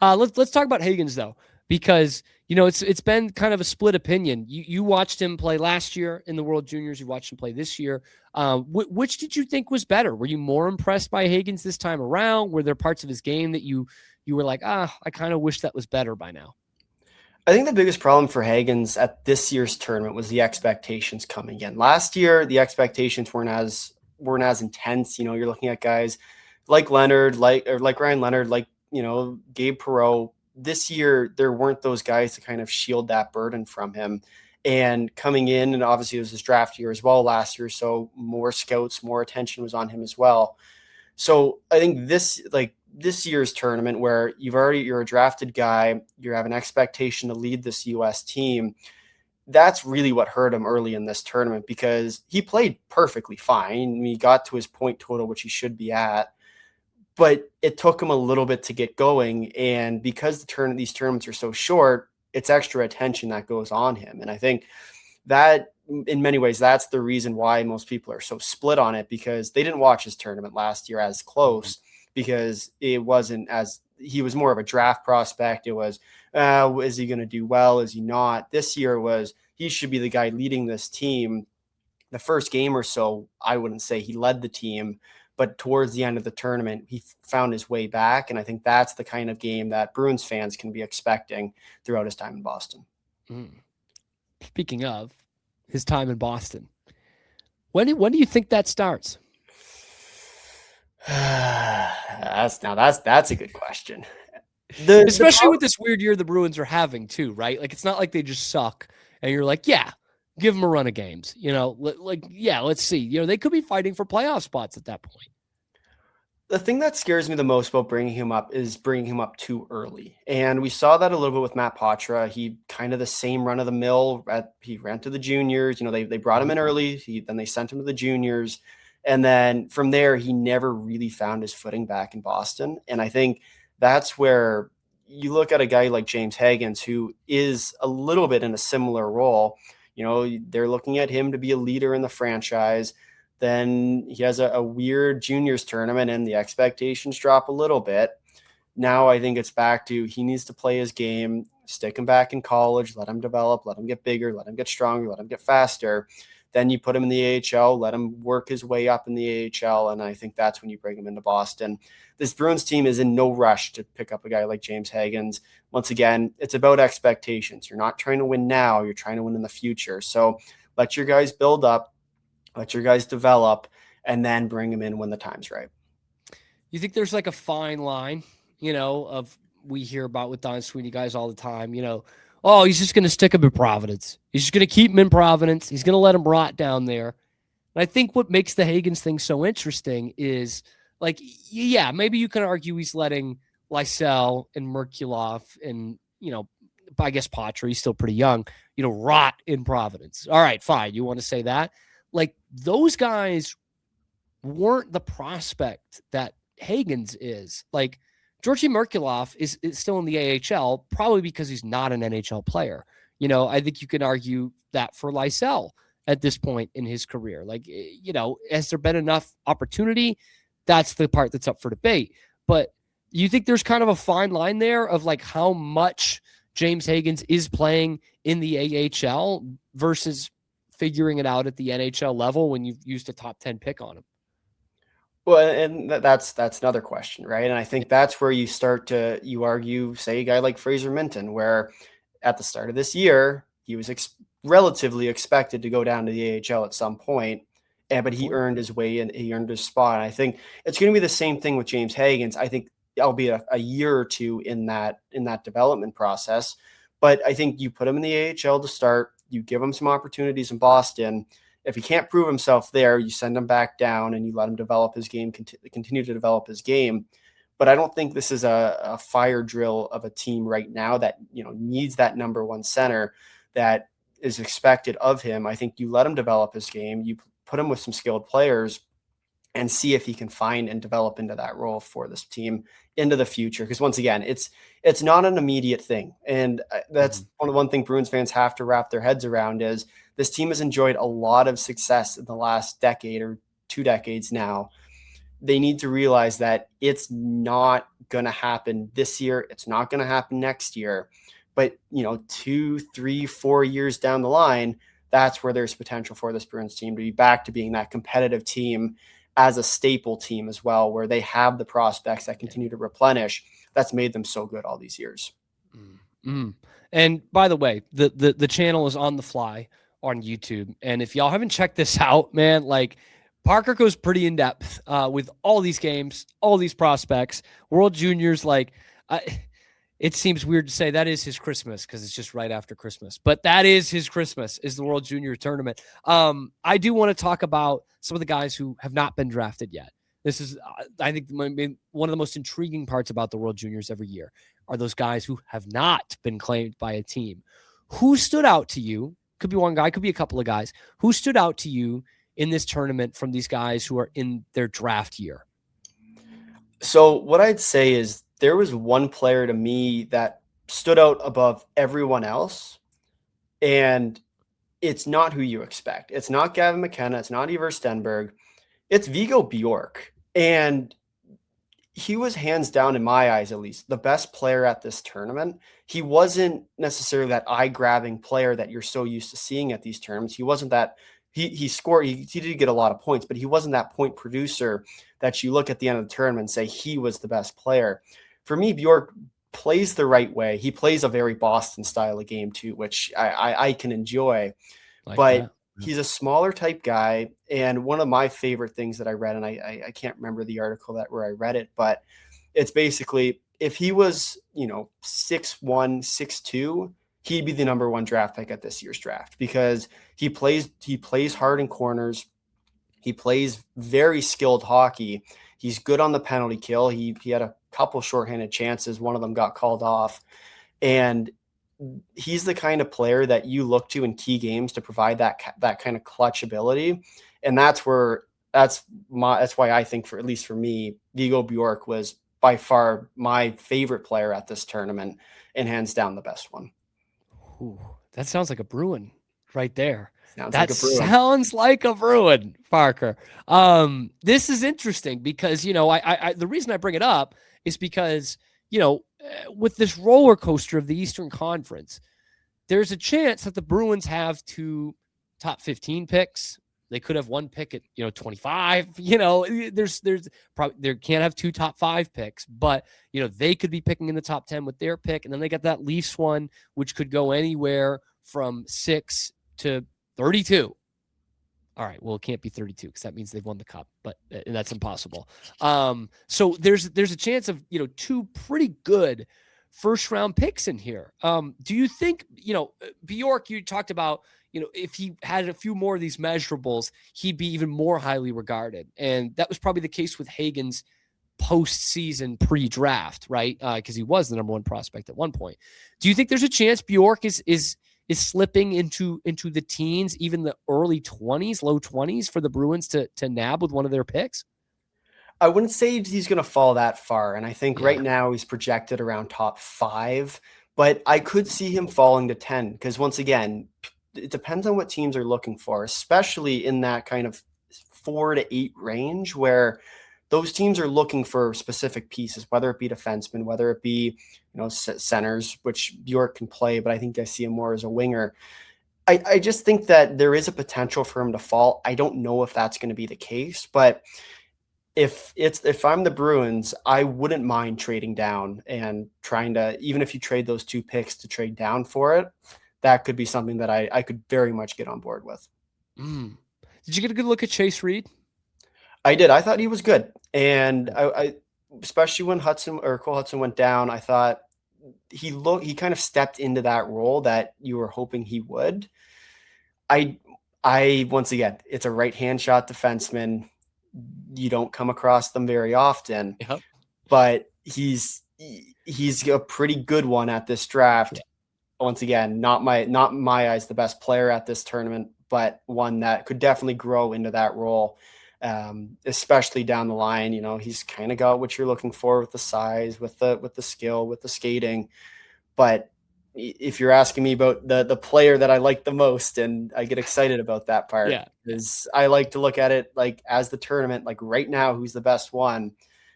Let's talk about Hagens though, because it's been kind of a split opinion. You watched him play last year in the World Juniors. You watched him play this year. Which did you think was better? Were you more impressed by Hagens this time around? Were there parts of his game that you were like, I kind of wish that was better by now? I think the biggest problem for Hagens at this year's tournament was the expectations coming in. Last year, the expectations weren't as intense. You're looking at guys like Leonard, like Ryan Leonard, like Gabe Perreault. This year, there weren't those guys to kind of shield that burden from him. And coming in, and obviously it was his draft year as well last year, so more scouts, more attention was on him as well. So I think this year's tournament, where you're a drafted guy, you have an expectation to lead this U.S. team, that's really what hurt him early in this tournament, because he played perfectly fine. He got to his point total, which he should be at, but it took him a little bit to get going. And because these tournaments are so short, it's extra attention that goes on him. And I think that in many ways, that's the reason why most people are so split on it, because they didn't watch his tournament last year as close, because it wasn't as, he was more of a draft prospect. It was, is he going to do well? Is he not? This year was, he should be the guy leading this team. The first game or so, I wouldn't say he led the team, but towards the end of the tournament, he found his way back. And I think that's the kind of game that Bruins fans can be expecting throughout his time in Boston. Speaking of his time in Boston, when do you think that starts? That's a good question. Especially with this weird year the Bruins are having too, right? Like, it's not like they just suck and you're like, yeah, give them a run of games, let's see, they could be fighting for playoff spots at that point. The thing that scares me the most about bringing him up is bringing him up too early. And we saw that a little bit with Matt Poitras. He kind of the same run of the mill. He ran to the juniors. They brought him in early. Then they sent him to the juniors. And then from there, he never really found his footing back in Boston. And I think that's where you look at a guy like James Hagens, who is a little bit in a similar role. They're looking at him to be a leader in the franchise. Then he has a weird juniors tournament and the expectations drop a little bit. Now I think it's back to, he needs to play his game, stick him back in college, let him develop, let him get bigger, let him get stronger, let him get faster. Then you put him in the AHL, let him work his way up in the AHL, and I think that's when you bring him into Boston. This Bruins team is in no rush to pick up a guy like James Hagens. Once again, it's about expectations. You're not trying to win now, you're trying to win in the future. So let your guys build up, let your guys develop, and then bring them in when the time's right. You think there's like a fine line, of, we hear about with Don Sweeney guys all the time, he's just going to stick him in Providence. He's just going to keep him in Providence. He's going to let him rot down there. And I think what makes the Hagens thing so interesting is, like, yeah, maybe you can argue he's letting Lysell and Merkulov and, I guess Poitras, he's still pretty young, rot in Providence. All right, fine. You want to say that? Like, those guys weren't the prospect that Hagens is. Like, Georgi Merkulov is still in the AHL, probably because he's not an NHL player. I think you can argue that for Lysell at this point in his career. Like, has there been enough opportunity? That's the part that's up for debate. But you think there's kind of a fine line there of, like, how much James Hagens is playing in the AHL versus figuring it out at the NHL level when you've used a top 10 pick on him? Well, and that's another question, right? And I think that's where you argue, say, a guy like Fraser Minton, where at the start of this year, he was relatively expected to go down to the AHL at some point, but he earned his way and he earned his spot. And I think it's going to be the same thing with James Hagens. I think I'll be a year or two in that development process, but I think you put him in the AHL to start, you give him some opportunities in Boston. If he can't prove himself there, you send him back down and you let him develop his game, continue to develop his game. But I don't think this is a fire drill of a team right now that, needs that number one center that is expected of him. I think you let him develop his game, you put him with some skilled players and see if he can find and develop into that role for this team into the future. Because once again, it's not an immediate thing. And that's one thing Bruins fans have to wrap their heads around is this team has enjoyed a lot of success in the last decade or 2 decades now. they need to realize that it's not going to happen this year. It's not going to happen next year. But, 2, 3, 4 years down the line, that's where there's potential for this Bruins team to be back to being that competitive team as a staple team as well, where they have the prospects that continue to replenish. That's made them so good all these years. Mm-hmm. And by the way, the channel is On the Fly on YouTube. And if y'all haven't checked this out, man, like Parker goes pretty in depth with all these games, all these prospects, World Juniors. Like, it seems weird to say that is his Christmas because it's just right after Christmas, but that is his Christmas, is the World Junior Tournament. I do want to talk about some of the guys who have not been drafted yet. This is, I think, one of the most intriguing parts about the World Juniors every year are those guys who have not been claimed by a team. Who stood out to you? Could be one guy, could be a couple of guys. Who stood out to you in this tournament from these guys who are in their draft year? So what I'd say is there was one player to me that stood out above everyone else, and it's not who you expect. It's not Gavin McKenna. It's not Ivar Stenberg. It's Viggo Bjork. And he was hands down, in my eyes at least, the best player at this tournament. He wasn't necessarily that eye-grabbing player that you're so used to seeing at these tournaments. He wasn't that he scored, he did get a lot of points, but he wasn't that point producer that you look at the end of the tournament and say he was the best player. For me, Bjork plays the right way. He plays a very Boston style of game too, which I can enjoy. But that. He's a smaller type guy. And one of my favorite things that I read, and I can't remember the article where I read it, but it's basically if he was, 6'1", 6'2", he'd be the number one draft pick at this year's draft because he plays hard in corners. He plays very skilled hockey. He's good on the penalty kill. He had a couple shorthanded chances. One of them got called off. And he's the kind of player that you look to in key games to provide that kind of clutch ability. And that's why I think, for at least for me, Viggo Bjork was by far my favorite player at this tournament and hands down the best one. Ooh, that sounds like a Bruin right there. Sounds like a Bruin, Parker. This is interesting because, the reason I bring it up is because, with this roller coaster of the Eastern Conference, there's a chance that the Bruins have 2 top 15 picks. They could have 1 pick at, 25, there's probably, they can't have 2 top 5 picks, but, they could be picking in the top 10 with their pick. And then they got that Leafs one, which could go anywhere from 6 to 32. All right. Well, it can't be 32 because that means they've won the cup, but that's impossible. So there's a chance of, 2 pretty good first round picks in here. Do you think, Bjork, you talked about, if he had a few more of these measurables, he'd be even more highly regarded. And that was probably the case with Hagens postseason pre-draft, right? Because he was the number 1 prospect at one point. Do you think there's a chance Bjork is slipping into the teens, even the early 20s, low 20s for the Bruins to nab with one of their picks? I wouldn't say he's going to fall that far. And I think right now he's projected around top 5, but I could see him falling to 10 because once again, it depends on what teams are looking for, especially in that kind of 4 to 8 range where those teams are looking for specific pieces, whether it be defensemen, whether it be, centers, which Bjork can play, but I think I see him more as a winger. I just think that there is a potential for him to fall. I don't know if that's going to be the case, but if I'm the Bruins, I wouldn't mind trading down and trying to, even if you trade those 2 picks to trade down for it, that could be something that I could very much get on board with. Did you get a good look at Chase Reed? I did. I thought he was good. And I especially when Cole Hudson went down, I thought he kind of stepped into that role that you were hoping he would. I once again, it's a right-hand shot defenseman. You don't come across them very often, but he's a pretty good one at this draft. Once again, not my eyes the best player at this tournament, but one that could definitely grow into that role, especially down the line. He's kind of got what you're looking for with the size, with the skill, with the skating. But if you're asking me about the player that I like the most, and I get excited about that part, Yeah. is I like to look at it like as the tournament, like right now, who's the best one.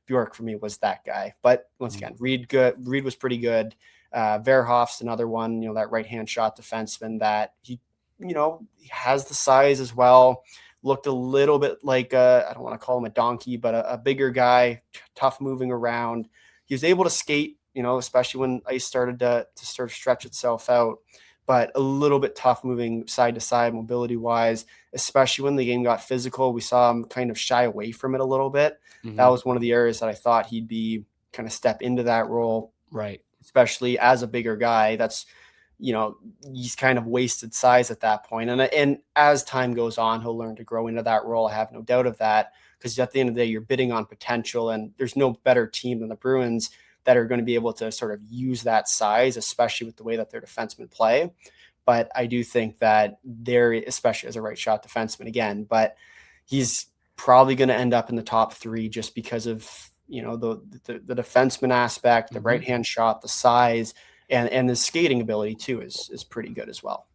Bjork for me was that guy. But once again, Reed was pretty good. Verhoff's another one, that right-hand shot defenseman that he has the size as well. Looked a little bit like I don't want to call him a donkey, but a bigger guy, tough moving around. He was able to skate, especially when ice started to sort of stretch itself out, but a little bit tough moving side to side mobility wise, especially when the game got physical. We saw him kind of shy away from it a little bit. That was one of the areas that I thought he'd be kind of step into that role. Right. Especially as a bigger guy. That's, he's kind of wasted size at that point. And as time goes on, he'll learn to grow into that role. I have no doubt of that, because at the end of the day, you're bidding on potential, and there's no better team than the Bruins that are going to be able to sort of use that size, especially with the way that their defensemen play. But I do think that especially as a right shot defenseman again, but he's probably going to end up in the top 3 just because of, the defenseman aspect, the right-hand shot, the size, and the skating ability too is pretty good as well.